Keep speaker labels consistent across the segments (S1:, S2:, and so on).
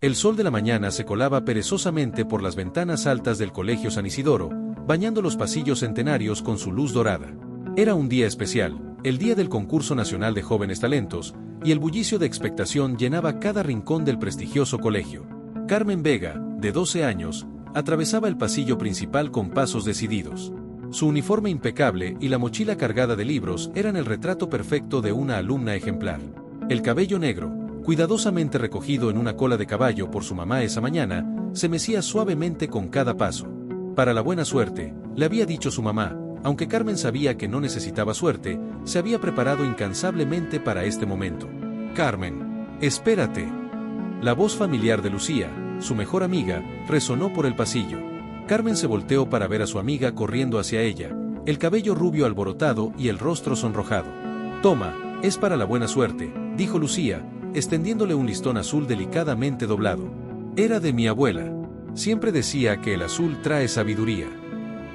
S1: El sol de la mañana se colaba perezosamente por las ventanas altas del Colegio San Isidoro, bañando los pasillos centenarios con su luz dorada. Era un día especial, el día del Concurso Nacional de Jóvenes Talentos, y el bullicio de expectación llenaba cada rincón del prestigioso colegio. Carmen Vega, de 12 años, atravesaba el pasillo principal con pasos decididos. Su uniforme impecable y la mochila cargada de libros eran el retrato perfecto de una alumna ejemplar. El cabello negro, cuidadosamente recogido en una cola de caballo por su mamá esa mañana, se mecía suavemente con cada paso. Para la buena suerte, le había dicho su mamá, aunque Carmen sabía que no necesitaba suerte, se había preparado incansablemente para este momento. «Carmen, espérate». La voz familiar de Lucía, su mejor amiga, resonó por el pasillo. Carmen se volteó para ver a su amiga corriendo hacia ella, el cabello rubio alborotado y el rostro sonrojado. «Toma, es para la buena suerte», dijo Lucía, extendiéndole un listón azul delicadamente doblado. «Era de mi abuela. Siempre decía que el azul trae sabiduría».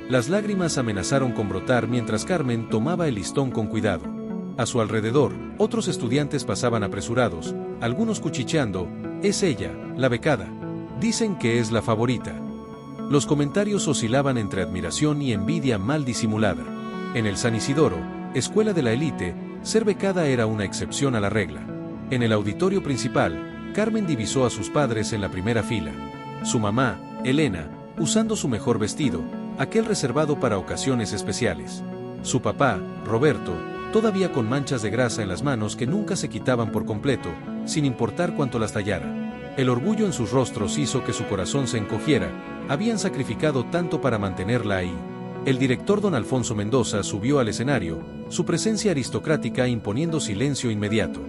S1: Las lágrimas amenazaron con brotar mientras Carmen tomaba el listón con cuidado. A su alrededor, otros estudiantes pasaban apresurados, algunos cuchicheando: «Es ella, la becada. Dicen que es la favorita». Los comentarios oscilaban entre admiración y envidia mal disimulada. En el San Isidoro, escuela de la élite, ser becada era una excepción a la regla. En el auditorio principal, Carmen divisó a sus padres en la primera fila. Su mamá, Elena, usando su mejor vestido, aquel reservado para ocasiones especiales. Su papá, Roberto, todavía con manchas de grasa en las manos que nunca se quitaban por completo, sin importar cuánto las tallara. El orgullo en sus rostros hizo que su corazón se encogiera, habían sacrificado tanto para mantenerla ahí. El director don Alfonso Mendoza subió al escenario, su presencia aristocrática imponiendo silencio inmediato.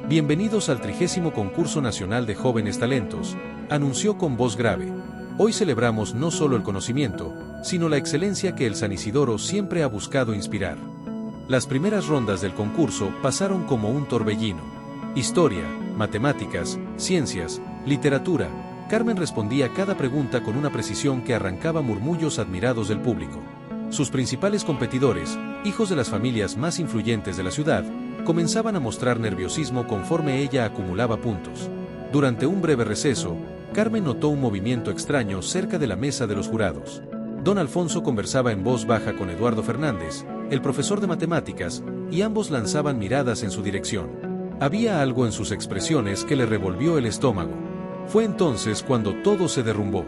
S1: «Bienvenidos al 30º Concurso Nacional de Jóvenes Talentos», anunció con voz grave. «Hoy celebramos no solo el conocimiento, sino la excelencia que el San Isidoro siempre ha buscado inspirar». Las primeras rondas del concurso pasaron como un torbellino. Historia, matemáticas, ciencias, literatura. Carmen respondía a cada pregunta con una precisión que arrancaba murmullos admirados del público. Sus principales competidores, hijos de las familias más influyentes de la ciudad, comenzaban a mostrar nerviosismo conforme ella acumulaba puntos. Durante un breve receso, Carmen notó un movimiento extraño cerca de la mesa de los jurados. Don Alfonso conversaba en voz baja con Eduardo Fernández, el profesor de matemáticas, y ambos lanzaban miradas en su dirección. Había algo en sus expresiones que le revolvió el estómago. Fue entonces cuando todo se derrumbó.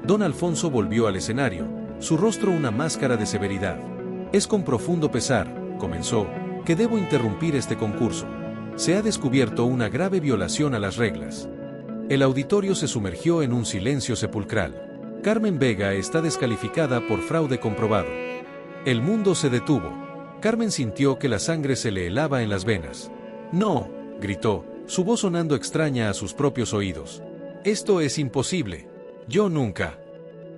S1: Don Alfonso volvió al escenario, su rostro una máscara de severidad. «Es con profundo pesar», comenzó, «que debo interrumpir este concurso. Se ha descubierto una grave violación a las reglas». El auditorio se sumergió en un silencio sepulcral. «Carmen Vega está descalificada por fraude comprobado». El mundo se detuvo. Carmen sintió que la sangre se le helaba en las venas. «No», gritó, su voz sonando extraña a sus propios oídos. «Esto es imposible. Yo nunca».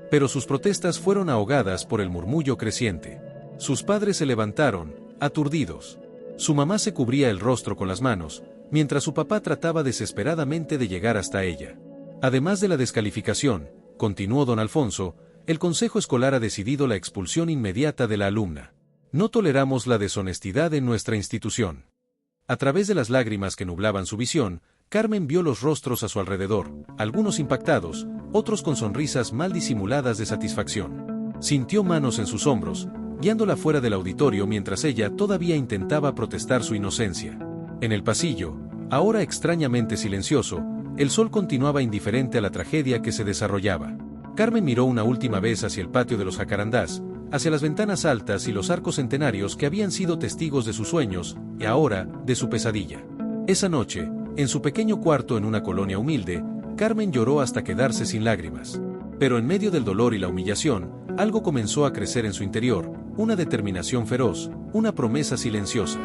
S1: Pero sus protestas fueron ahogadas por el murmullo creciente. Sus padres se levantaron, aturdidos. Su mamá se cubría el rostro con las manos, mientras su papá trataba desesperadamente de llegar hasta ella. «Además de la descalificación», continuó don Alfonso, «el Consejo Escolar ha decidido la expulsión inmediata de la alumna. No toleramos la deshonestidad en nuestra institución». A través de las lágrimas que nublaban su visión, Carmen vio los rostros a su alrededor, algunos impactados, otros con sonrisas mal disimuladas de satisfacción. Sintió manos en sus hombros, guiándola fuera del auditorio mientras ella todavía intentaba protestar su inocencia. En el pasillo, ahora extrañamente silencioso, el sol continuaba indiferente a la tragedia que se desarrollaba. Carmen miró una última vez hacia el patio de los jacarandás, hacia las ventanas altas y los arcos centenarios que habían sido testigos de sus sueños, y ahora, de su pesadilla. Esa noche, en su pequeño cuarto en una colonia humilde, Carmen lloró hasta quedarse sin lágrimas. Pero en medio del dolor y la humillación, algo comenzó a crecer en su interior, una determinación feroz, una promesa silenciosa.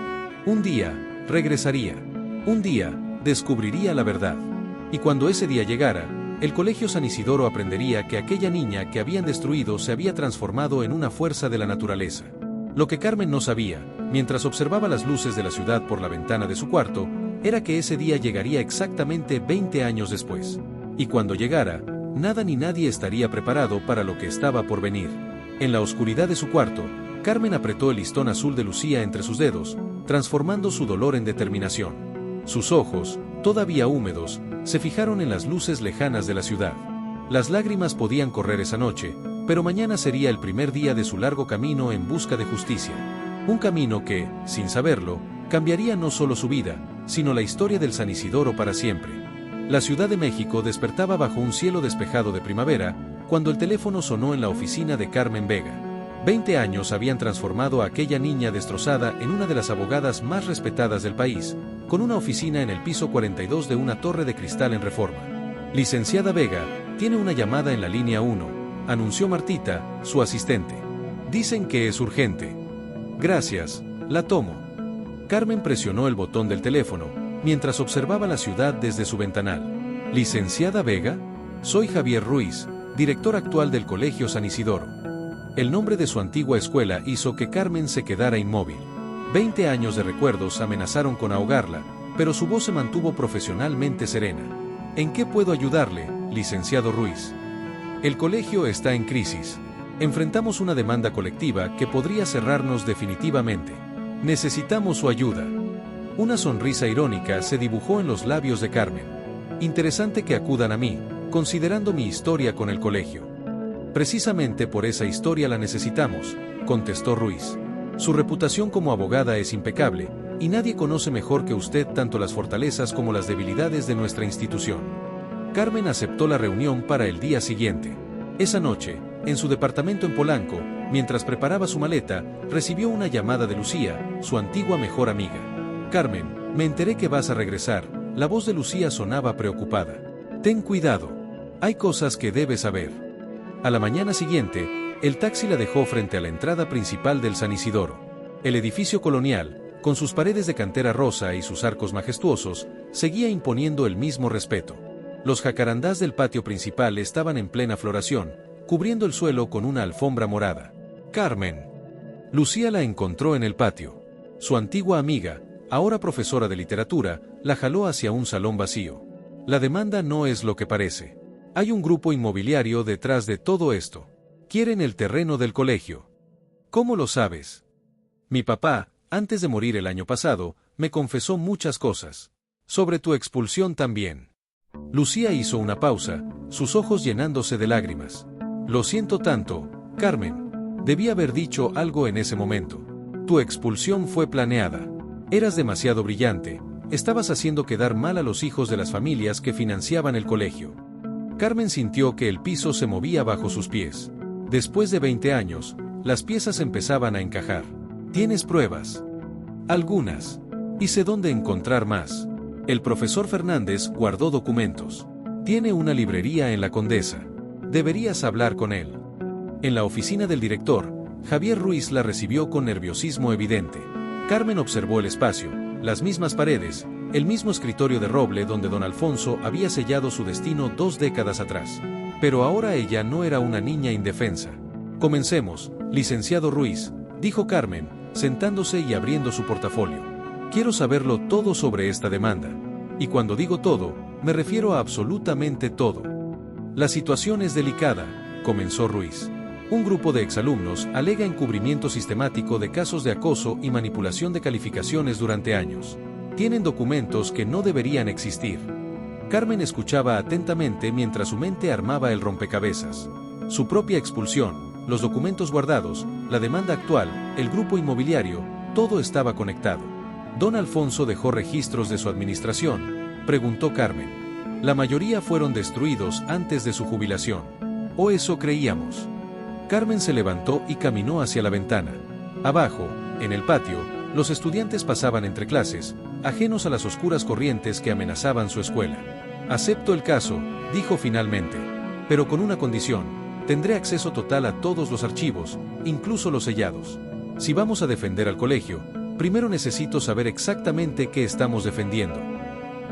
S1: Un día, regresaría. Un día, descubriría la verdad. Y cuando ese día llegara, el Colegio San Isidoro aprendería que aquella niña que habían destruido se había transformado en una fuerza de la naturaleza. Lo que Carmen no sabía, mientras observaba las luces de la ciudad por la ventana de su cuarto, era que ese día llegaría exactamente 20 años después. Y cuando llegara, nada ni nadie estaría preparado para lo que estaba por venir. En la oscuridad de su cuarto, Carmen apretó el listón azul de Lucía entre sus dedos, transformando su dolor en determinación. Sus ojos, todavía húmedos, Se fijaron en las luces lejanas de la ciudad. Las lágrimas podían correr esa noche, pero mañana sería el primer día de su largo camino en busca de justicia. Un camino que, sin saberlo, cambiaría no solo su vida, sino la historia del San Isidoro para siempre. La Ciudad de México despertaba bajo un cielo despejado de primavera, cuando el teléfono sonó en la oficina de Carmen Vega. 20 años habían transformado a aquella niña destrozada en una de las abogadas más respetadas del país, con una oficina en el piso 42 de una torre de cristal en Reforma. Licenciada Vega, tiene una llamada en la línea 1, anunció Martita, su asistente. Dicen que es urgente. Gracias, la tomo. Carmen presionó el botón del teléfono, mientras observaba la ciudad desde su ventanal. ¿Licenciada Vega? Soy Javier Ruiz, director actual del Colegio San Isidoro. El nombre de su antigua escuela hizo que Carmen se quedara inmóvil. 20 años de recuerdos amenazaron con ahogarla, pero su voz se mantuvo profesionalmente serena. ¿En qué puedo ayudarle, licenciado Ruiz? El colegio está en crisis. Enfrentamos una demanda colectiva que podría cerrarnos definitivamente. Necesitamos su ayuda. Una sonrisa irónica se dibujó en los labios de Carmen. Interesante que acudan a mí, considerando mi historia con el colegio. Precisamente por esa historia la necesitamos, contestó Ruiz. Su reputación como abogada es impecable, y nadie conoce mejor que usted tanto las fortalezas como las debilidades de nuestra institución. Carmen aceptó la reunión para el día siguiente. Esa noche, en su departamento en Polanco, mientras preparaba su maleta, recibió una llamada de Lucía, su antigua mejor amiga. Carmen, me enteré que vas a regresar. La voz de Lucía sonaba preocupada. Ten cuidado. Hay cosas que debes saber. A la mañana siguiente, el taxi la dejó frente a la entrada principal del San Isidoro. El edificio colonial, con sus paredes de cantera rosa y sus arcos majestuosos, seguía imponiendo el mismo respeto. Los jacarandás del patio principal estaban en plena floración, cubriendo el suelo con una alfombra morada. Carmen. Lucía la encontró en el patio. Su antigua amiga, ahora profesora de literatura, la jaló hacia un salón vacío. La demanda no es lo que parece. Hay un grupo inmobiliario detrás de todo esto. Quieren el terreno del colegio. ¿Cómo lo sabes? Mi papá, antes de morir el año pasado, me confesó muchas cosas. Sobre tu expulsión también. Lucía hizo una pausa, sus ojos llenándose de lágrimas. Lo siento tanto, Carmen. Debí haber dicho algo en ese momento. Tu expulsión fue planeada. Eras demasiado brillante, estabas haciendo quedar mal a los hijos de las familias que financiaban el colegio. Carmen sintió que el piso se movía bajo sus pies. Después de 20 años, las piezas empezaban a encajar. ¿Tienes pruebas? Algunas. Y sé dónde encontrar más. El profesor Fernández guardó documentos. Tiene una librería en La Condesa. Deberías hablar con él. En la oficina del director, Javier Ruiz la recibió con nerviosismo evidente. Carmen observó el espacio, las mismas paredes, el mismo escritorio de roble donde don Alfonso había sellado su destino 2 décadas atrás. Pero ahora ella no era una niña indefensa. Comencemos, licenciado Ruiz, dijo Carmen, sentándose y abriendo su portafolio. Quiero saberlo todo sobre esta demanda. Y cuando digo todo, me refiero a absolutamente todo. La situación es delicada, comenzó Ruiz. Un grupo de exalumnos alega encubrimiento sistemático de casos de acoso y manipulación de calificaciones durante años. Tienen documentos que no deberían existir. Carmen escuchaba atentamente mientras su mente armaba el rompecabezas. Su propia expulsión, los documentos guardados, la demanda actual, el grupo inmobiliario, todo estaba conectado. ¿Don Alfonso dejó registros de su administración?, preguntó Carmen. La mayoría fueron destruidos antes de su jubilación. ¿O eso creíamos? Carmen se levantó y caminó hacia la ventana. Abajo, en el patio, los estudiantes pasaban entre clases, ajenos a las oscuras corrientes que amenazaban su escuela. Acepto el caso, dijo finalmente, pero con una condición: tendré acceso total a todos los archivos, incluso los sellados. Si vamos a defender al colegio, primero necesito saber exactamente qué estamos defendiendo.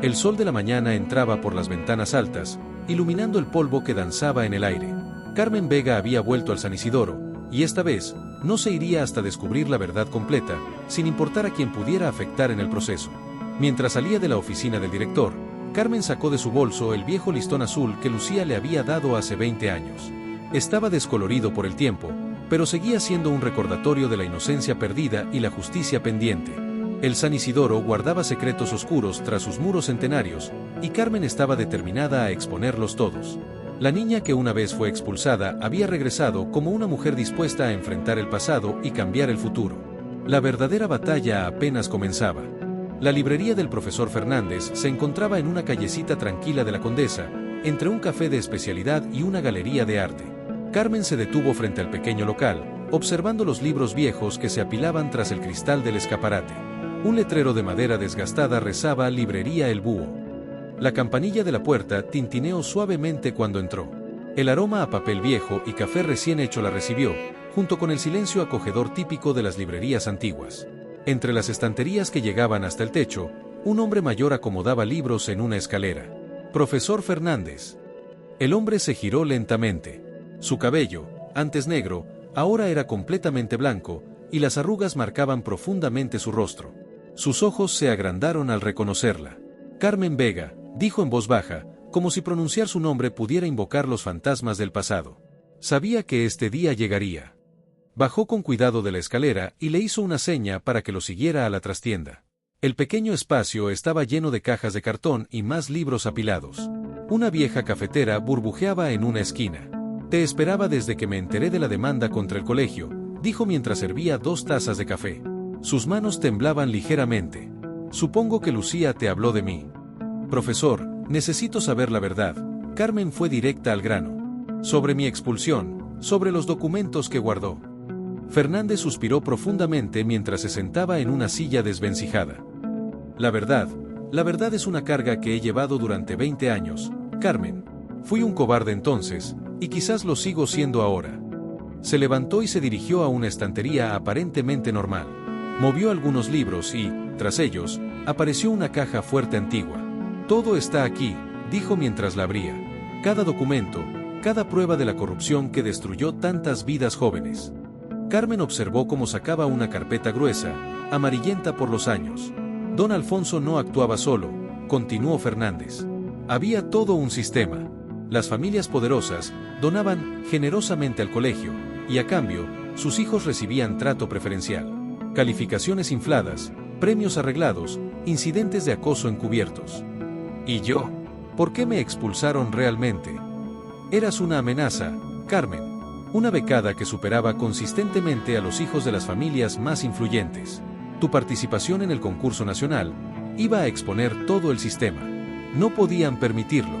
S1: El sol de la mañana entraba por las ventanas altas, iluminando el polvo que danzaba en el aire. Carmen Vega había vuelto al San Isidoro, y esta vez, no se iría hasta descubrir la verdad completa, sin importar a quien pudiera afectar en el proceso. Mientras salía de la oficina del director, Carmen sacó de su bolso el viejo listón azul que Lucía le había dado hace 20 años. Estaba descolorido por el tiempo, pero seguía siendo un recordatorio de la inocencia perdida y la justicia pendiente. El San Isidoro guardaba secretos oscuros tras sus muros centenarios, y Carmen estaba determinada a exponerlos todos. La niña que una vez fue expulsada había regresado como una mujer dispuesta a enfrentar el pasado y cambiar el futuro. La verdadera batalla apenas comenzaba. La librería del profesor Fernández se encontraba en una callecita tranquila de la Condesa, entre un café de especialidad y una galería de arte. Carmen se detuvo frente al pequeño local, observando los libros viejos que se apilaban tras el cristal del escaparate. Un letrero de madera desgastada rezaba «Librería El Búho». La campanilla de la puerta tintineó suavemente cuando entró. El aroma a papel viejo y café recién hecho la recibió, junto con el silencio acogedor típico de las librerías antiguas. Entre las estanterías que llegaban hasta el techo, un hombre mayor acomodaba libros en una escalera. «Profesor Fernández». El hombre se giró lentamente. Su cabello, antes negro, ahora era completamente blanco, y las arrugas marcaban profundamente su rostro. Sus ojos se agrandaron al reconocerla. «Carmen Vega», dijo en voz baja, como si pronunciar su nombre pudiera invocar los fantasmas del pasado. Sabía que este día llegaría. Bajó con cuidado de la escalera y le hizo una seña para que lo siguiera a la trastienda. El pequeño espacio estaba lleno de cajas de cartón y más libros apilados. Una vieja cafetera burbujeaba en una esquina. «Te esperaba desde que me enteré de la demanda contra el colegio», dijo mientras servía 2 tazas de café. Sus manos temblaban ligeramente. «Supongo que Lucía te habló de mí». «Profesor, necesito saber la verdad». Carmen fue directa al grano. «Sobre mi expulsión, sobre los documentos que guardó». Fernández suspiró profundamente mientras se sentaba en una silla desvencijada. La verdad es una carga que he llevado durante 20 años, Carmen. Fui un cobarde entonces, y quizás lo sigo siendo ahora». Se levantó y se dirigió a una estantería aparentemente normal. Movió algunos libros y, tras ellos, apareció una caja fuerte antigua. «Todo está aquí», dijo mientras la abría. «Cada documento, cada prueba de la corrupción que destruyó tantas vidas jóvenes». Carmen observó cómo sacaba una carpeta gruesa, amarillenta por los años. «Don Alfonso no actuaba solo», continuó Fernández. «Había todo un sistema. Las familias poderosas donaban generosamente al colegio, y a cambio, sus hijos recibían trato preferencial. Calificaciones infladas, premios arreglados, incidentes de acoso encubiertos. ¿Y yo? ¿Por qué me expulsaron realmente? Eras una amenaza, Carmen. Una becada que superaba consistentemente a los hijos de las familias más influyentes. Tu participación en el concurso nacional iba a exponer todo el sistema. No podían permitirlo».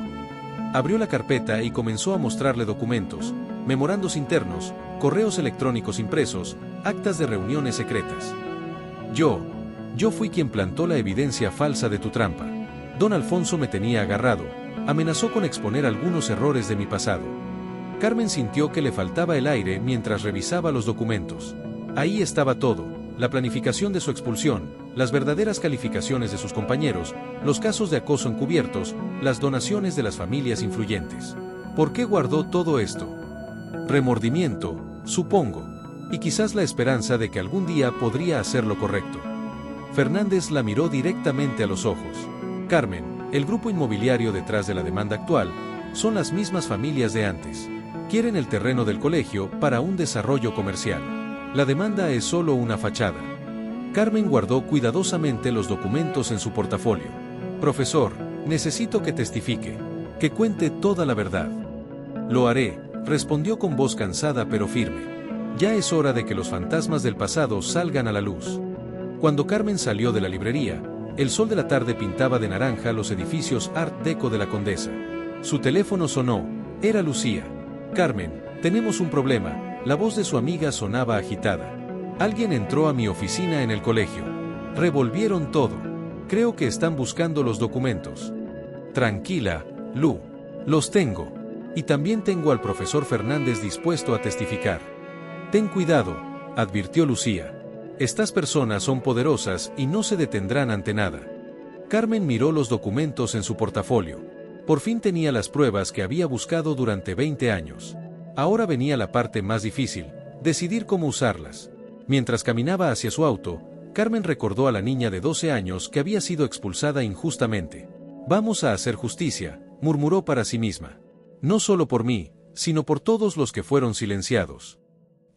S1: Abrió la carpeta y comenzó a mostrarle documentos, memorandos internos, correos electrónicos impresos, actas de reuniones secretas. Yo fui quien plantó la evidencia falsa de tu trampa. Don Alfonso me tenía agarrado, amenazó con exponer algunos errores de mi pasado. Carmen sintió que le faltaba el aire mientras revisaba los documentos. Ahí estaba todo: la planificación de su expulsión, las verdaderas calificaciones de sus compañeros, los casos de acoso encubiertos, las donaciones de las familias influyentes. ¿Por qué guardó todo esto? Remordimiento, supongo, y quizás la esperanza de que algún día podría hacer lo correcto. Fernández la miró directamente a los ojos. «Carmen, el grupo inmobiliario detrás de la demanda actual son las mismas familias de antes. Quieren el terreno del colegio para un desarrollo comercial. La demanda es solo una fachada». Carmen guardó cuidadosamente los documentos en su portafolio. «Profesor, necesito que testifique, que cuente toda la verdad». «Lo haré», respondió con voz cansada pero firme. «Ya es hora de que los fantasmas del pasado salgan a la luz». Cuando Carmen salió de la librería, el sol de la tarde pintaba de naranja los edificios Art Deco de la Condesa. Su teléfono sonó. Era Lucía. «Carmen, tenemos un problema». La voz de su amiga sonaba agitada. «Alguien entró a mi oficina en el colegio. Revolvieron todo. Creo que están buscando los documentos». «Tranquila, Lu. Los tengo. Y también tengo al profesor Fernández dispuesto a testificar». «Ten cuidado», advirtió Lucía. «Estas personas son poderosas y no se detendrán ante nada». Carmen miró los documentos en su portafolio. Por fin tenía las pruebas que había buscado durante 20 años. Ahora venía la parte más difícil: decidir cómo usarlas. Mientras caminaba hacia su auto, Carmen recordó a la niña de 12 años que había sido expulsada injustamente. «Vamos a hacer justicia», murmuró para sí misma. «No solo por mí, sino por todos los que fueron silenciados».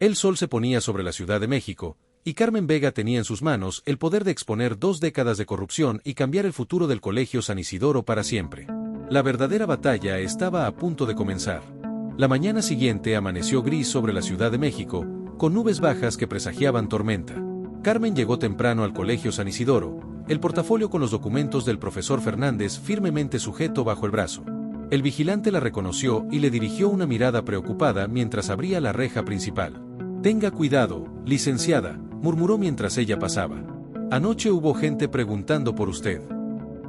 S1: El sol se ponía sobre la Ciudad de México, y Carmen Vega tenía en sus manos el poder de exponer 2 décadas de corrupción y cambiar el futuro del Colegio San Isidoro para siempre. La verdadera batalla estaba a punto de comenzar. La mañana siguiente amaneció gris sobre la Ciudad de México, con nubes bajas que presagiaban tormenta. Carmen llegó temprano al Colegio San Isidoro, el portafolio con los documentos del profesor Fernández firmemente sujeto bajo el brazo. El vigilante la reconoció y le dirigió una mirada preocupada mientras abría la reja principal. «Tenga cuidado, licenciada», murmuró mientras ella pasaba. «Anoche hubo gente preguntando por usted».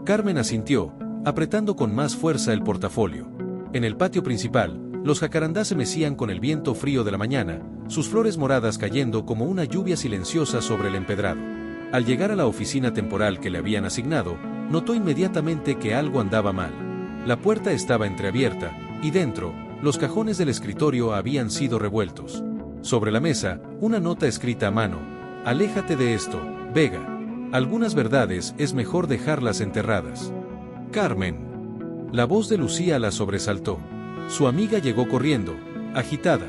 S1: Carmen asintió, apretando con más fuerza el portafolio. En el patio principal, los jacarandás se mecían con el viento frío de la mañana, sus flores moradas cayendo como una lluvia silenciosa sobre el empedrado. Al llegar a la oficina temporal que le habían asignado, notó inmediatamente que algo andaba mal. La puerta estaba entreabierta, y dentro, los cajones del escritorio habían sido revueltos. Sobre la mesa, una nota escrita a mano: «Aléjate de esto, Vega. Algunas verdades es mejor dejarlas enterradas». «Carmen». La voz de Lucía la sobresaltó. Su amiga llegó corriendo, agitada.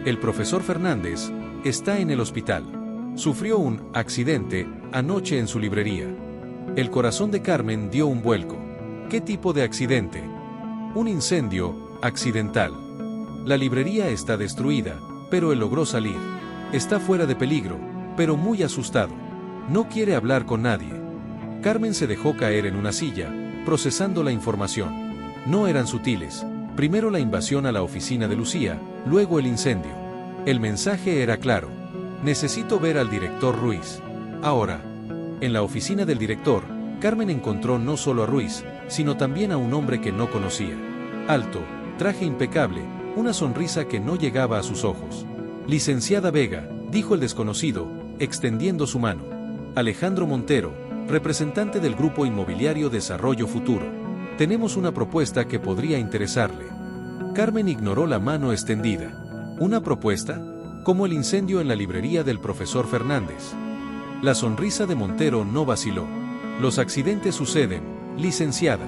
S1: «El profesor Fernández está en el hospital. Sufrió un accidente anoche en su librería». El corazón de Carmen dio un vuelco. ¿Qué tipo de accidente? «Un incendio accidental. La librería está destruida, pero él logró salir. Está fuera de peligro, pero muy asustado. No quiere hablar con nadie». Carmen se dejó caer en una silla, procesando la información. No eran sutiles. Primero la invasión a la oficina de Lucía, luego el incendio. El mensaje era claro: «Necesito ver al director Ruiz. Ahora». En la oficina del director, Carmen encontró no solo a Ruiz, sino también a un hombre que no conocía. Alto, traje impecable, una sonrisa que no llegaba a sus ojos. «Licenciada Vega», dijo el desconocido, extendiendo su mano. «Alejandro Montero, representante del Grupo Inmobiliario Desarrollo Futuro. Tenemos una propuesta que podría interesarle». Carmen ignoró la mano extendida. ¿Una propuesta? Como el incendio en la librería del profesor Fernández. La sonrisa de Montero no vaciló. «Los accidentes suceden, licenciada,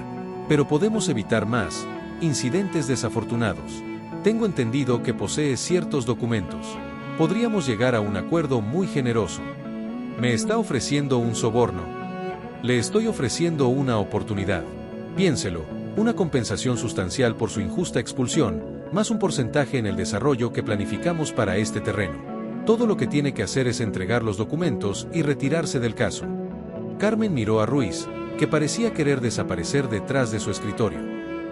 S1: pero podemos evitar más incidentes desafortunados. Tengo entendido que posee ciertos documentos. Podríamos llegar a un acuerdo muy generoso». «¿Me está ofreciendo un soborno?» «Le estoy ofreciendo una oportunidad. Piénselo, una compensación sustancial por su injusta expulsión, más un porcentaje en el desarrollo que planificamos para este terreno. Todo lo que tiene que hacer es entregar los documentos y retirarse del caso». Carmen miró a Ruiz, que parecía querer desaparecer detrás de su escritorio.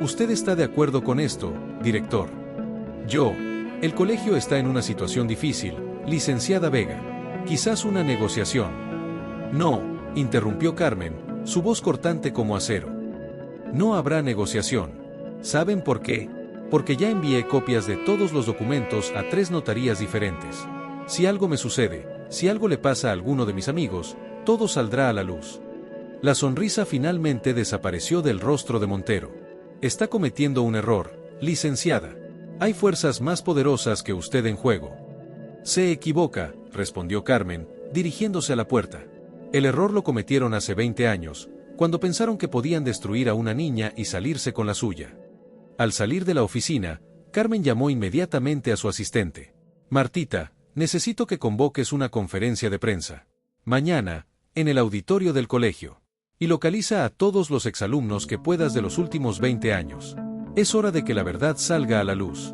S1: «¿Usted está de acuerdo con esto, director?» «Yo. El colegio está en una situación difícil, licenciada Vega. Quizás una negociación». «No», interrumpió Carmen, su voz cortante como acero. «No habrá negociación. ¿Saben por qué? Porque ya envié copias de todos los documentos a 3 notarías diferentes. Si algo me sucede, si algo le pasa a alguno de mis amigos, todo saldrá a la luz». La sonrisa finalmente desapareció del rostro de Montero. «Está cometiendo un error, licenciada. Hay fuerzas más poderosas que usted en juego». «Se equivoca», respondió Carmen, dirigiéndose a la puerta. «El error lo cometieron hace 20 años, cuando pensaron que podían destruir a una niña y salirse con la suya». Al salir de la oficina, Carmen llamó inmediatamente a su asistente. «Martita, necesito que convoques una conferencia de prensa. Mañana, en el auditorio del colegio. Y localiza a todos los exalumnos que puedas de los últimos 20 años. Es hora de que la verdad salga a la luz».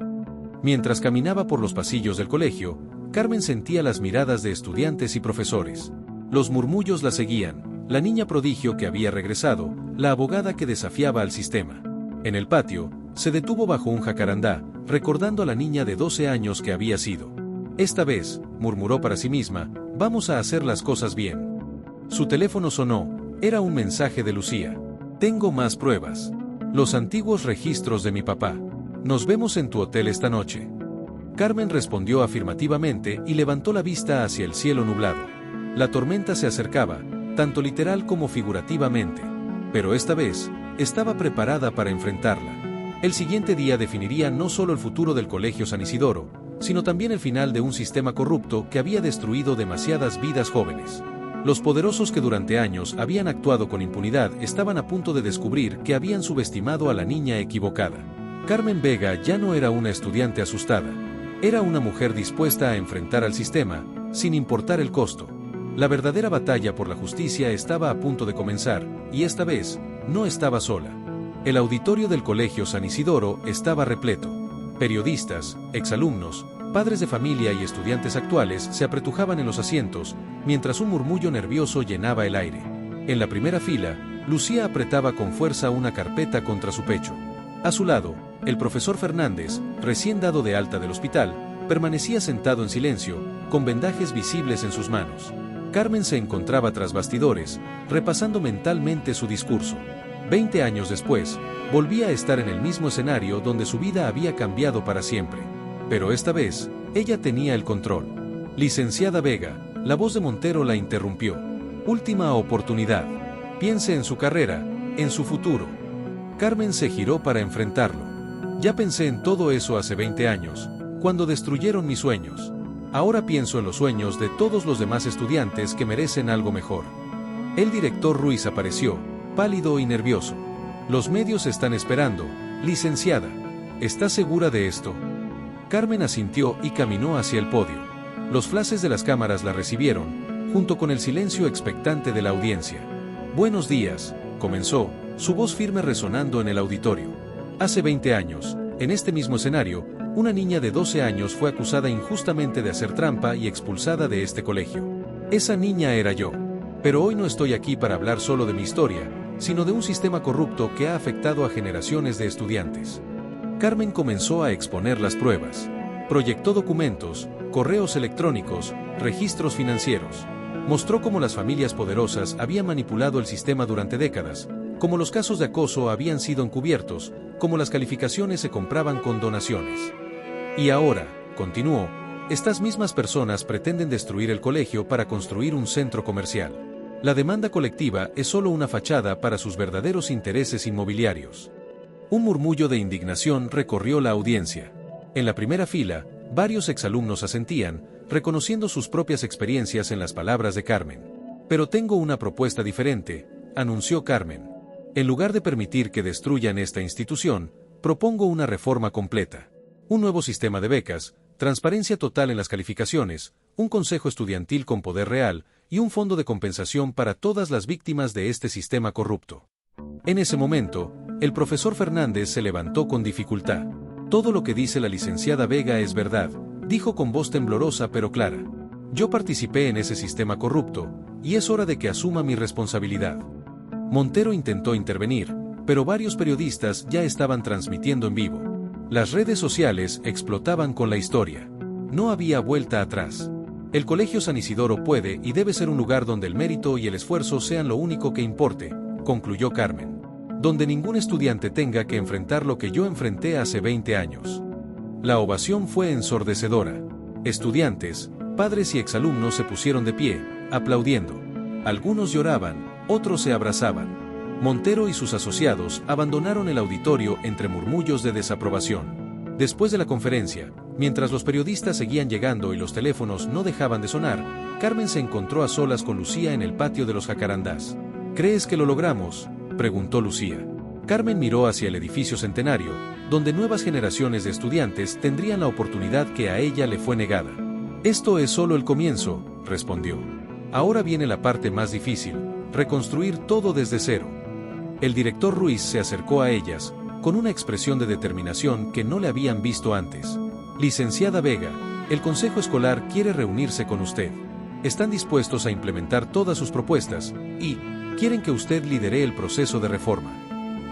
S1: Mientras caminaba por los pasillos del colegio, Carmen sentía las miradas de estudiantes y profesores. Los murmullos la seguían: la niña prodigio que había regresado, la abogada que desafiaba al sistema. En el patio, se detuvo bajo un jacarandá, recordando a la niña de 12 años que había sido. «Esta vez», murmuró para sí misma, «vamos a hacer las cosas bien». Su teléfono sonó. Era un mensaje de Lucía. «Tengo más pruebas. Los antiguos registros de mi papá. Nos vemos en tu hotel esta noche». Carmen respondió afirmativamente y levantó la vista hacia el cielo nublado. La tormenta se acercaba, tanto literal como figurativamente. Pero esta vez, estaba preparada para enfrentarla. El siguiente día definiría no solo el futuro del Colegio San Isidoro, sino también el final de un sistema corrupto que había destruido demasiadas vidas jóvenes. Los poderosos que durante años habían actuado con impunidad estaban a punto de descubrir que habían subestimado a la niña equivocada. Carmen Vega ya no era una estudiante asustada. Era una mujer dispuesta a enfrentar al sistema, sin importar el costo. La verdadera batalla por la justicia estaba a punto de comenzar, y esta vez, no estaba sola. El auditorio del Colegio San Isidoro estaba repleto. Periodistas, exalumnos, padres de familia y estudiantes actuales se apretujaban en los asientos, mientras un murmullo nervioso llenaba el aire. En la primera fila, Lucía apretaba con fuerza una carpeta contra su pecho. A su lado, el profesor Fernández, recién dado de alta del hospital, permanecía sentado en silencio, con vendajes visibles en sus manos. Carmen se encontraba tras bastidores, repasando mentalmente su discurso. 20 años después, volvía a estar en el mismo escenario donde su vida había cambiado para siempre. Pero esta vez, ella tenía el control. Licenciada Vega, la voz de Montero la interrumpió. Última oportunidad. Piense en su carrera, en su futuro. Carmen se giró para enfrentarlo. Ya pensé en todo eso hace 20 años, cuando destruyeron mis sueños. Ahora pienso en los sueños de todos los demás estudiantes que merecen algo mejor. El director Ruiz apareció, pálido y nervioso. Los medios están esperando, licenciada. ¿Está segura de esto? Carmen asintió y caminó hacia el podio. Los flashes de las cámaras la recibieron, junto con el silencio expectante de la audiencia. Buenos días, comenzó, su voz firme resonando en el auditorio. Hace 20 años, en este mismo escenario, una niña de 12 años fue acusada injustamente de hacer trampa y expulsada de este colegio. Esa niña era yo. Pero hoy no estoy aquí para hablar solo de mi historia, sino de un sistema corrupto que ha afectado a generaciones de estudiantes. Carmen comenzó a exponer las pruebas. Proyectó documentos, correos electrónicos, registros financieros. Mostró cómo las familias poderosas habían manipulado el sistema durante décadas, cómo los casos de acoso habían sido encubiertos, cómo las calificaciones se compraban con donaciones. Y ahora, continuó, estas mismas personas pretenden destruir el colegio para construir un centro comercial. La demanda colectiva es solo una fachada para sus verdaderos intereses inmobiliarios. Un murmullo de indignación recorrió la audiencia. En la primera fila, varios exalumnos asentían, reconociendo sus propias experiencias en las palabras de Carmen. Pero tengo una propuesta diferente, anunció Carmen. En lugar de permitir que destruyan esta institución, propongo una reforma completa. Un nuevo sistema de becas, transparencia total en las calificaciones, un consejo estudiantil con poder real y un fondo de compensación para todas las víctimas de este sistema corrupto. En ese momento, el profesor Fernández se levantó con dificultad. Todo lo que dice la licenciada Vega es verdad, dijo con voz temblorosa pero clara. Yo participé en ese sistema corrupto, y es hora de que asuma mi responsabilidad. Montero intentó intervenir, pero varios periodistas ya estaban transmitiendo en vivo. Las redes sociales explotaban con la historia. No había vuelta atrás. El Colegio San Isidoro puede y debe ser un lugar donde el mérito y el esfuerzo sean lo único que importe, concluyó Carmen. Donde ningún estudiante tenga que enfrentar lo que yo enfrenté hace 20 años. La ovación fue ensordecedora. Estudiantes, padres y exalumnos se pusieron de pie, aplaudiendo. Algunos lloraban, otros se abrazaban. Montero y sus asociados abandonaron el auditorio entre murmullos de desaprobación. Después de la conferencia, mientras los periodistas seguían llegando y los teléfonos no dejaban de sonar, Carmen se encontró a solas con Lucía en el patio de los jacarandás. ¿Crees que lo logramos?, preguntó Lucía. Carmen miró hacia el edificio centenario, donde nuevas generaciones de estudiantes tendrían la oportunidad que a ella le fue negada. Esto es solo el comienzo, respondió. Ahora viene la parte más difícil, reconstruir todo desde cero. El director Ruiz se acercó a ellas, con una expresión de determinación que no le habían visto antes. Licenciada Vega, el Consejo Escolar quiere reunirse con usted. Están dispuestos a implementar todas sus propuestas, y quieren que usted lidere el proceso de reforma.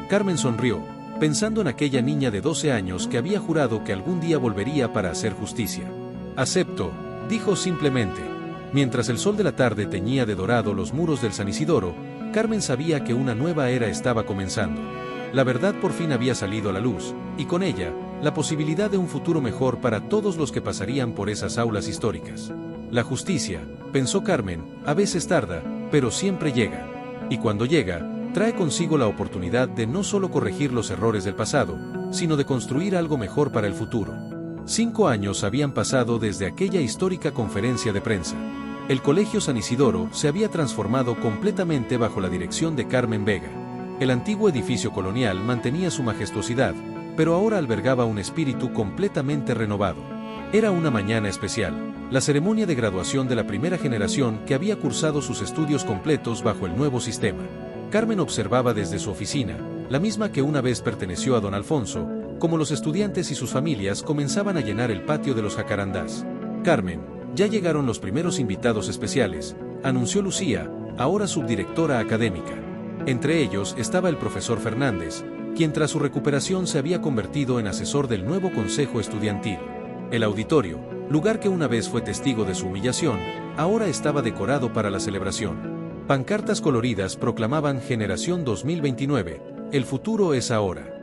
S1: Carmen sonrió, pensando en aquella niña de 12 años que había jurado que algún día volvería para hacer justicia. Acepto, dijo simplemente. Mientras el sol de la tarde teñía de dorado los muros del San Isidoro, Carmen sabía que una nueva era estaba comenzando. La verdad por fin había salido a la luz, y con ella, la posibilidad de un futuro mejor para todos los que pasarían por esas aulas históricas. La justicia, pensó Carmen, a veces tarda, pero siempre llega. Y cuando llega, trae consigo la oportunidad de no solo corregir los errores del pasado, sino de construir algo mejor para el futuro. 5 años habían pasado desde aquella histórica conferencia de prensa. El Colegio San Isidoro se había transformado completamente bajo la dirección de Carmen Vega. El antiguo edificio colonial mantenía su majestuosidad, pero ahora albergaba un espíritu completamente renovado. Era una mañana especial, la ceremonia de graduación de la primera generación que había cursado sus estudios completos bajo el nuevo sistema. Carmen observaba desde su oficina, la misma que una vez perteneció a don Alfonso, como los estudiantes y sus familias comenzaban a llenar el patio de los jacarandás. Carmen, ya llegaron los primeros invitados especiales, anunció Lucía, ahora subdirectora académica. Entre ellos estaba el profesor Fernández, quien tras su recuperación se había convertido en asesor del nuevo consejo estudiantil. El auditorio, lugar que una vez fue testigo de su humillación, ahora estaba decorado para la celebración. Pancartas coloridas proclamaban Generación 2029, el futuro es ahora.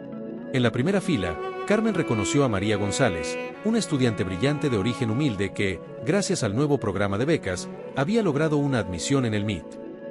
S1: En la primera fila, Carmen reconoció a María González, una estudiante brillante de origen humilde que, gracias al nuevo programa de becas, había logrado una admisión en el MIT.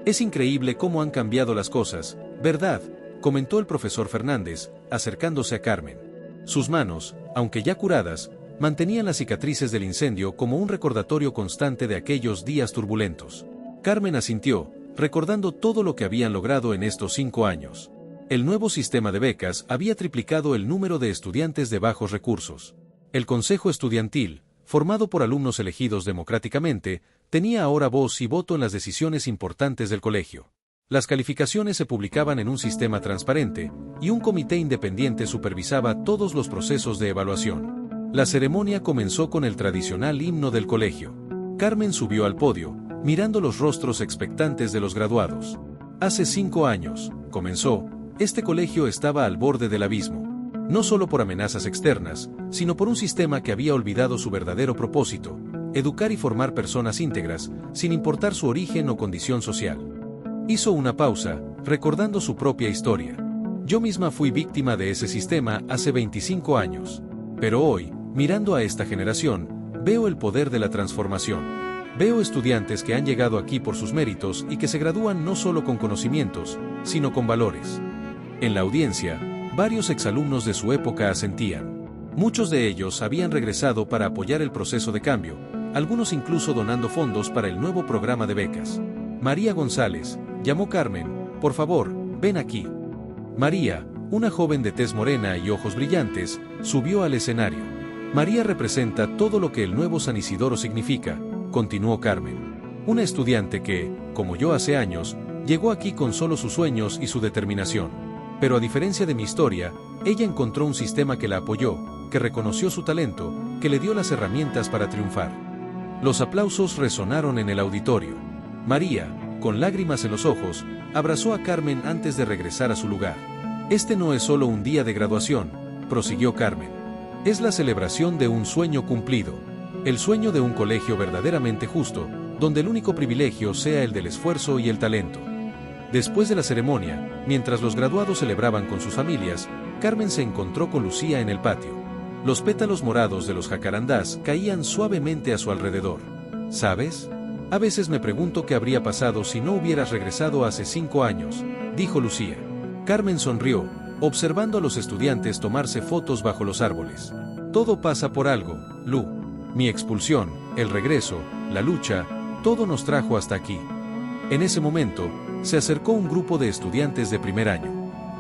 S1: Es increíble cómo han cambiado las cosas, ¿verdad?, comentó el profesor Fernández, acercándose a Carmen. Sus manos, aunque ya curadas, mantenían las cicatrices del incendio como un recordatorio constante de aquellos días turbulentos. Carmen asintió, recordando todo lo que habían logrado en estos 5 años. El nuevo sistema de becas había triplicado el número de estudiantes de bajos recursos. El consejo estudiantil, formado por alumnos elegidos democráticamente, tenía ahora voz y voto en las decisiones importantes del colegio. Las calificaciones se publicaban en un sistema transparente, y un comité independiente supervisaba todos los procesos de evaluación. La ceremonia comenzó con el tradicional himno del colegio. Carmen subió al podio, mirando los rostros expectantes de los graduados. Hace 5 años, comenzó, este colegio estaba al borde del abismo. No solo por amenazas externas, sino por un sistema que había olvidado su verdadero propósito, educar y formar personas íntegras, sin importar su origen o condición social. Hizo una pausa, recordando su propia historia. Yo misma fui víctima de ese sistema hace 25 años. Pero hoy, mirando a esta generación, veo el poder de la transformación. Veo estudiantes que han llegado aquí por sus méritos y que se gradúan no solo con conocimientos, sino con valores. En la audiencia, varios exalumnos de su época asentían. Muchos de ellos habían regresado para apoyar el proceso de cambio, algunos incluso donando fondos para el nuevo programa de becas. María González, llamó Carmen, por favor, ven aquí. María, una joven de tez morena y ojos brillantes, subió al escenario. María representa todo lo que el nuevo San Isidoro significa, continuó Carmen. Una estudiante que, como yo hace años, llegó aquí con solo sus sueños y su determinación. Pero a diferencia de mi historia, ella encontró un sistema que la apoyó, que reconoció su talento, que le dio las herramientas para triunfar. Los aplausos resonaron en el auditorio. María, con lágrimas en los ojos, abrazó a Carmen antes de regresar a su lugar. Este no es solo un día de graduación, prosiguió Carmen. Es la celebración de un sueño cumplido. El sueño de un colegio verdaderamente justo, donde el único privilegio sea el del esfuerzo y el talento. Después de la ceremonia, mientras los graduados celebraban con sus familias, Carmen se encontró con Lucía en el patio. Los pétalos morados de los jacarandás caían suavemente a su alrededor. ¿Sabes? A veces me pregunto qué habría pasado si no hubieras regresado hace 5 años, dijo Lucía. Carmen sonrió, observando a los estudiantes tomarse fotos bajo los árboles. Todo pasa por algo, Lu. Mi expulsión, el regreso, la lucha, todo nos trajo hasta aquí. En ese momento, se acercó un grupo de estudiantes de primer año.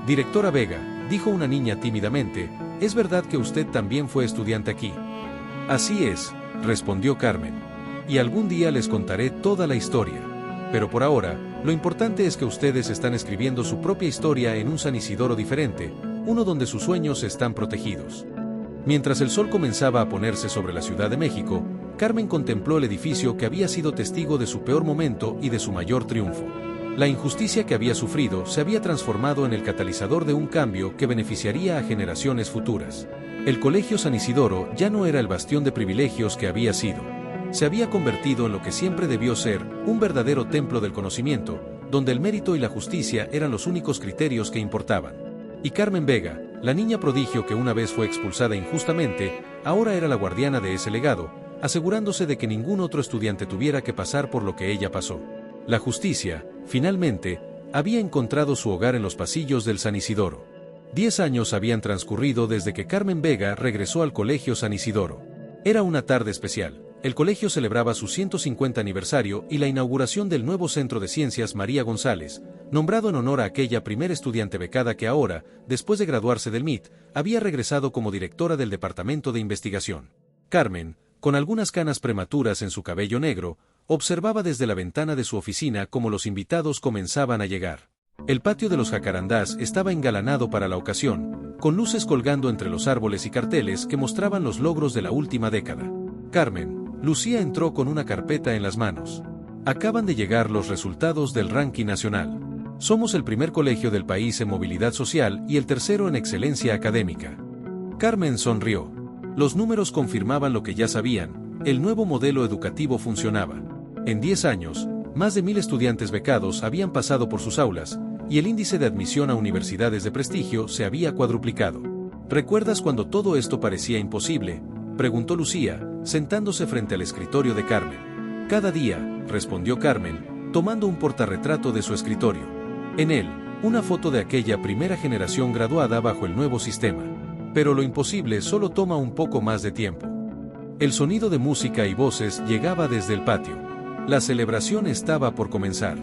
S1: Directora Vega, dijo una niña tímidamente, ¿es verdad que usted también fue estudiante aquí? Así es, respondió Carmen. Y algún día les contaré toda la historia. Pero por ahora, lo importante es que ustedes están escribiendo su propia historia en un San Isidoro diferente, uno donde sus sueños están protegidos. Mientras el sol comenzaba a ponerse sobre la Ciudad de México, Carmen contempló el edificio que había sido testigo de su peor momento y de su mayor triunfo. La injusticia que había sufrido se había transformado en el catalizador de un cambio que beneficiaría a generaciones futuras. El Colegio San Isidoro ya no era el bastión de privilegios que había sido. Se había convertido en lo que siempre debió ser, un verdadero templo del conocimiento, donde el mérito y la justicia eran los únicos criterios que importaban. Y Carmen Vega, la niña prodigio que una vez fue expulsada injustamente, ahora era la guardiana de ese legado, asegurándose de que ningún otro estudiante tuviera que pasar por lo que ella pasó. La justicia, finalmente, había encontrado su hogar en los pasillos del San Isidoro. 10 años habían transcurrido desde que Carmen Vega regresó al Colegio San Isidoro. Era una tarde especial. El colegio celebraba su 150 aniversario y la inauguración del nuevo Centro de Ciencias María González, nombrado en honor a aquella primera estudiante becada que ahora, después de graduarse del MIT, había regresado como directora del Departamento de Investigación. Carmen, con algunas canas prematuras en su cabello negro, observaba desde la ventana de su oficina cómo los invitados comenzaban a llegar. El patio de los jacarandás estaba engalanado para la ocasión, con luces colgando entre los árboles y carteles que mostraban los logros de la última década. Carmen, Lucía entró con una carpeta en las manos. Acaban de llegar los resultados del ranking nacional. Somos el primer colegio del país en movilidad social y el tercero en excelencia académica. Carmen sonrió. Los números confirmaban lo que ya sabían, el nuevo modelo educativo funcionaba. En 10 años, más de 1000 estudiantes becados habían pasado por sus aulas, y el índice de admisión a universidades de prestigio se había cuadruplicado. ¿Recuerdas cuando todo esto parecía imposible?, preguntó Lucía, sentándose frente al escritorio de Carmen. Cada día, respondió Carmen, tomando un portarretrato de su escritorio. En él, una foto de aquella primera generación graduada bajo el nuevo sistema. Pero lo imposible solo toma un poco más de tiempo. El sonido de música y voces llegaba desde el patio. La celebración estaba por comenzar.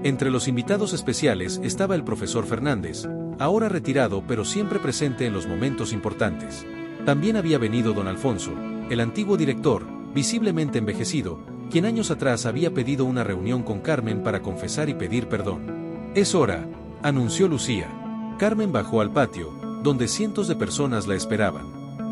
S1: Entre los invitados especiales estaba el profesor Fernández, ahora retirado pero siempre presente en los momentos importantes. También había venido don Alfonso, el antiguo director, visiblemente envejecido, quien años atrás había pedido una reunión con Carmen para confesar y pedir perdón. «Es hora», anunció Lucía. Carmen bajó al patio, donde cientos de personas la esperaban.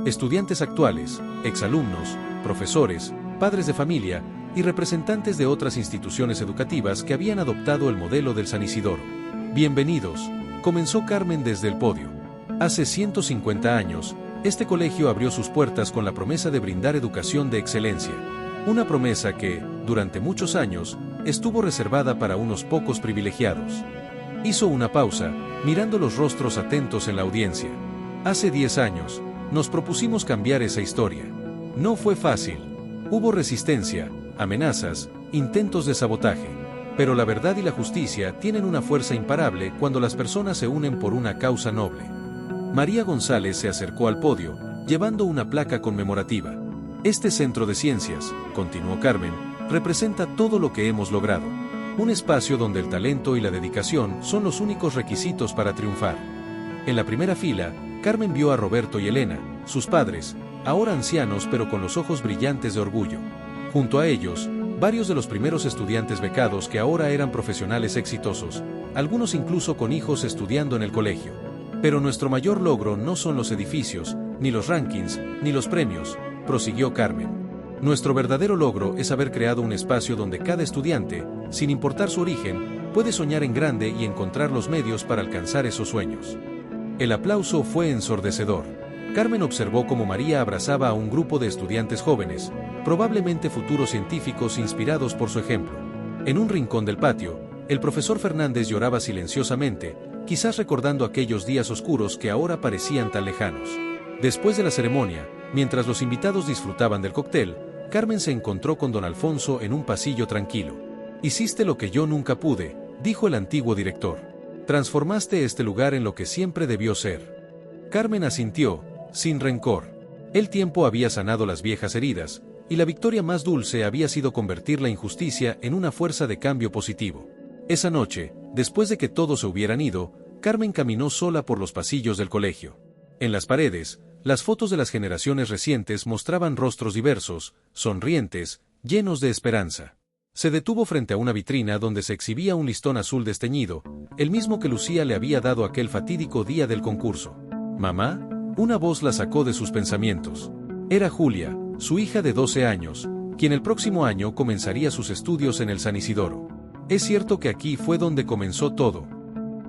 S1: Estudiantes actuales, exalumnos, profesores, padres de familia y representantes de otras instituciones educativas que habían adoptado el modelo del San Isidoro. «Bienvenidos», comenzó Carmen desde el podio. Hace 150 años, este colegio abrió sus puertas con la promesa de brindar educación de excelencia. Una promesa que, durante muchos años, estuvo reservada para unos pocos privilegiados. Hizo una pausa, mirando los rostros atentos en la audiencia. Hace 10 años, nos propusimos cambiar esa historia. No fue fácil. Hubo resistencia, amenazas, intentos de sabotaje. Pero la verdad y la justicia tienen una fuerza imparable cuando las personas se unen por una causa noble. María González se acercó al podio, llevando una placa conmemorativa. Este centro de ciencias, continuó Carmen, representa todo lo que hemos logrado. Un espacio donde el talento y la dedicación son los únicos requisitos para triunfar. En la primera fila, Carmen vio a Roberto y Elena, sus padres, ahora ancianos pero con los ojos brillantes de orgullo. Junto a ellos, varios de los primeros estudiantes becados que ahora eran profesionales exitosos, algunos incluso con hijos estudiando en el colegio. Pero nuestro mayor logro no son los edificios, ni los rankings, ni los premios, prosiguió Carmen. Nuestro verdadero logro es haber creado un espacio donde cada estudiante, sin importar su origen, puede soñar en grande y encontrar los medios para alcanzar esos sueños. El aplauso fue ensordecedor. Carmen observó cómo María abrazaba a un grupo de estudiantes jóvenes, probablemente futuros científicos inspirados por su ejemplo. En un rincón del patio, el profesor Fernández lloraba silenciosamente, quizás recordando aquellos días oscuros que ahora parecían tan lejanos. Después de la ceremonia, mientras los invitados disfrutaban del cóctel, Carmen se encontró con don Alfonso en un pasillo tranquilo. «Hiciste lo que yo nunca pude», dijo el antiguo director. «Transformaste este lugar en lo que siempre debió ser». Carmen asintió, sin rencor. El tiempo había sanado las viejas heridas, y la victoria más dulce había sido convertir la injusticia en una fuerza de cambio positivo. Esa noche, después de que todos se hubieran ido, Carmen caminó sola por los pasillos del colegio. En las paredes, las fotos de las generaciones recientes mostraban rostros diversos, sonrientes, llenos de esperanza. Se detuvo frente a una vitrina donde se exhibía un listón azul desteñido, el mismo que Lucía le había dado aquel fatídico día del concurso. «Mamá», una voz la sacó de sus pensamientos. Era Julia, su hija de 12 años, quien el próximo año comenzaría sus estudios en el San Isidoro. «Es cierto que aquí fue donde comenzó todo».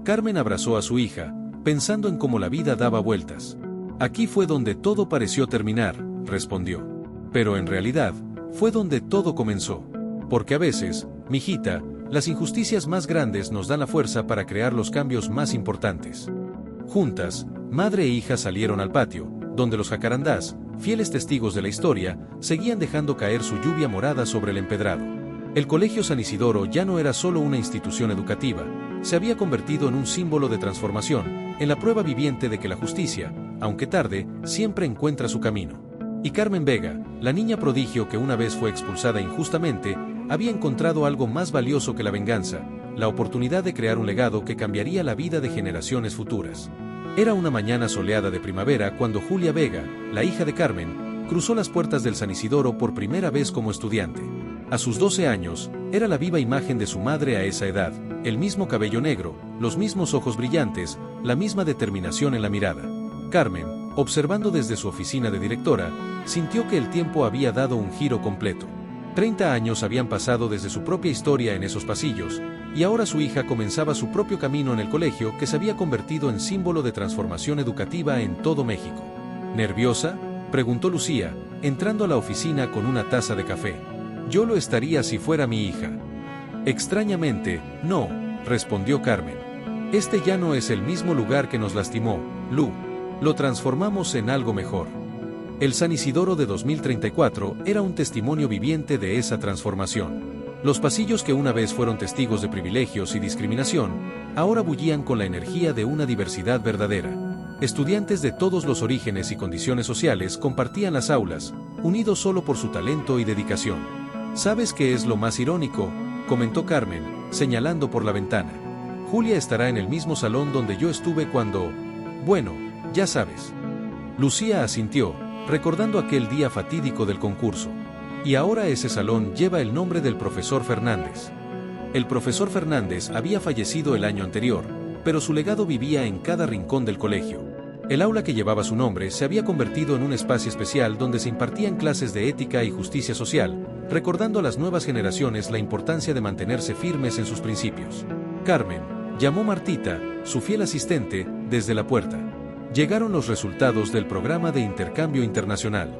S1: Carmen abrazó a su hija, pensando en cómo la vida daba vueltas. «Aquí fue donde todo pareció terminar», respondió. «Pero en realidad, fue donde todo comenzó. Porque a veces, mijita, las injusticias más grandes nos dan la fuerza para crear los cambios más importantes». Juntas, madre e hija salieron al patio, donde los jacarandás, fieles testigos de la historia, seguían dejando caer su lluvia morada sobre el empedrado. El Colegio San Isidoro ya no era solo una institución educativa, se había convertido en un símbolo de transformación, en la prueba viviente de que la justicia, aunque tarde, siempre encuentra su camino. Y Carmen Vega, la niña prodigio que una vez fue expulsada injustamente, había encontrado algo más valioso que la venganza, la oportunidad de crear un legado que cambiaría la vida de generaciones futuras. Era una mañana soleada de primavera cuando Julia Vega, la hija de Carmen, cruzó las puertas del San Isidoro por primera vez como estudiante. A sus 12 años, era la viva imagen de su madre a esa edad, el mismo cabello negro, los mismos ojos brillantes, la misma determinación en la mirada. Carmen, observando desde su oficina de directora, sintió que el tiempo había dado un giro completo. 30 años habían pasado desde su propia historia en esos pasillos, y ahora su hija comenzaba su propio camino en el colegio que se había convertido en símbolo de transformación educativa en todo México. ¿Nerviosa?, preguntó Lucía, entrando a la oficina con una taza de café. Yo lo estaría si fuera mi hija. Extrañamente, no, respondió Carmen. Este ya no es el mismo lugar que nos lastimó, Lu. Lo transformamos en algo mejor. El San Isidoro de 2034 era un testimonio viviente de esa transformación. Los pasillos que una vez fueron testigos de privilegios y discriminación, ahora bullían con la energía de una diversidad verdadera. Estudiantes de todos los orígenes y condiciones sociales compartían las aulas, unidos solo por su talento y dedicación. ¿Sabes qué es lo más irónico?, comentó Carmen, señalando por la ventana. Julia estará en el mismo salón donde yo estuve cuando... Bueno, ya sabes. Lucía asintió, recordando aquel día fatídico del concurso. Y ahora ese salón lleva el nombre del profesor Fernández. El profesor Fernández había fallecido el año anterior, pero su legado vivía en cada rincón del colegio. El aula que llevaba su nombre se había convertido en un espacio especial donde se impartían clases de ética y justicia social, recordando a las nuevas generaciones la importancia de mantenerse firmes en sus principios. Carmen, llamó Martita, su fiel asistente, desde la puerta. Llegaron los resultados del programa de intercambio internacional.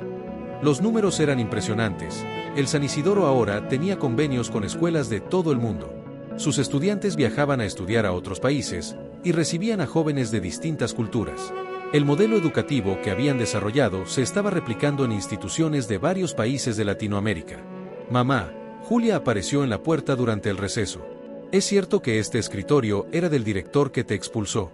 S1: Los números eran impresionantes. El San Isidoro ahora tenía convenios con escuelas de todo el mundo. Sus estudiantes viajaban a estudiar a otros países y recibían a jóvenes de distintas culturas. El modelo educativo que habían desarrollado se estaba replicando en instituciones de varios países de Latinoamérica. Mamá, Julia apareció en la puerta durante el receso. ¿Es cierto que este escritorio era del director que te expulsó?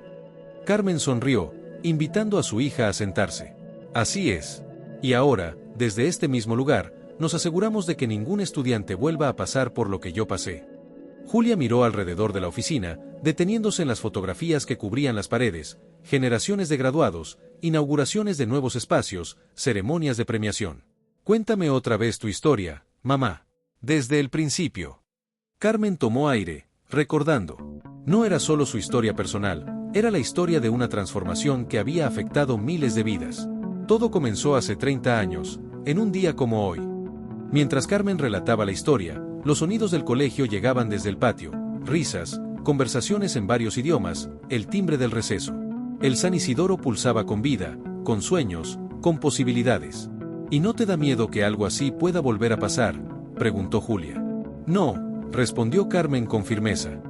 S1: Carmen sonrió, invitando a su hija a sentarse. Así es. Y ahora, desde este mismo lugar, nos aseguramos de que ningún estudiante vuelva a pasar por lo que yo pasé. Julia miró alrededor de la oficina, deteniéndose en las fotografías que cubrían las paredes, generaciones de graduados, inauguraciones de nuevos espacios, ceremonias de premiación. Cuéntame otra vez tu historia, mamá. Desde el principio. Carmen tomó aire, recordando. No era solo su historia personal, era la historia de una transformación que había afectado miles de vidas. Todo comenzó hace 30 años, en un día como hoy. Mientras Carmen relataba la historia, los sonidos del colegio llegaban desde el patio, risas, conversaciones en varios idiomas, el timbre del receso. El San Isidoro pulsaba con vida, con sueños, con posibilidades. ¿Y no te da miedo que algo así pueda volver a pasar?, preguntó Julia. No, respondió Carmen con firmeza.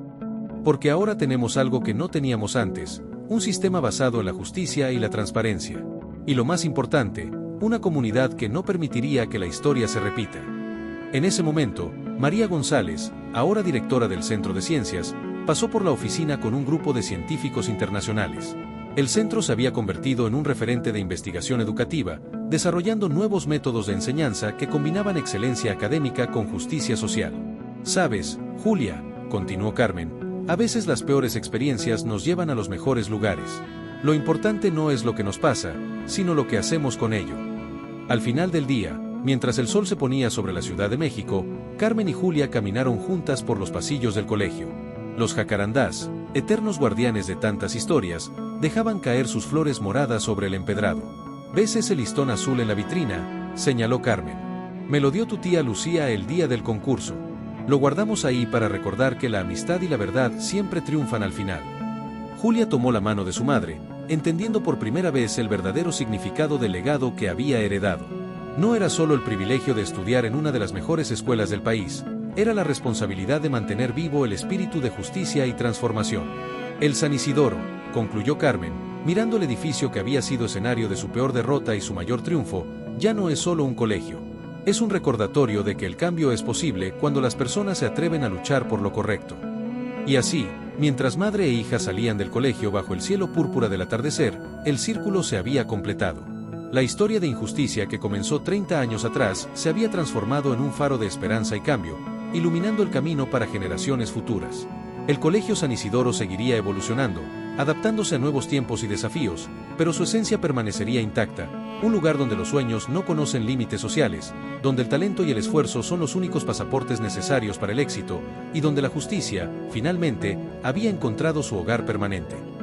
S1: Porque ahora tenemos algo que no teníamos antes, un sistema basado en la justicia y la transparencia. Y lo más importante, una comunidad que no permitiría que la historia se repita. En ese momento, María González, ahora directora del Centro de Ciencias, pasó por la oficina con un grupo de científicos internacionales. El centro se había convertido en un referente de investigación educativa, desarrollando nuevos métodos de enseñanza que combinaban excelencia académica con justicia social. Sabes, Julia, continuó Carmen, a veces las peores experiencias nos llevan a los mejores lugares. Lo importante no es lo que nos pasa, sino lo que hacemos con ello. Al final del día, mientras el sol se ponía sobre la Ciudad de México, Carmen y Julia caminaron juntas por los pasillos del colegio. Los jacarandás, eternos guardianes de tantas historias, dejaban caer sus flores moradas sobre el empedrado. ¿Ves ese listón azul en la vitrina?, señaló Carmen. Me lo dio tu tía Lucía el día del concurso. Lo guardamos ahí para recordar que la amistad y la verdad siempre triunfan al final. Julia tomó la mano de su madre, entendiendo por primera vez el verdadero significado del legado que había heredado. No era solo el privilegio de estudiar en una de las mejores escuelas del país, era la responsabilidad de mantener vivo el espíritu de justicia y transformación. El San Isidoro, concluyó Carmen, mirando el edificio que había sido escenario de su peor derrota y su mayor triunfo, ya no es solo un colegio. Es un recordatorio de que el cambio es posible cuando las personas se atreven a luchar por lo correcto. Y así, mientras madre e hija salían del colegio bajo el cielo púrpura del atardecer, el círculo se había completado. La historia de injusticia que comenzó 30 años atrás se había transformado en un faro de esperanza y cambio, iluminando el camino para generaciones futuras. El Colegio San Isidoro seguiría evolucionando, adaptándose a nuevos tiempos y desafíos, pero su esencia permanecería intacta, un lugar donde los sueños no conocen límites sociales, donde el talento y el esfuerzo son los únicos pasaportes necesarios para el éxito, y donde la justicia, finalmente, había encontrado su hogar permanente.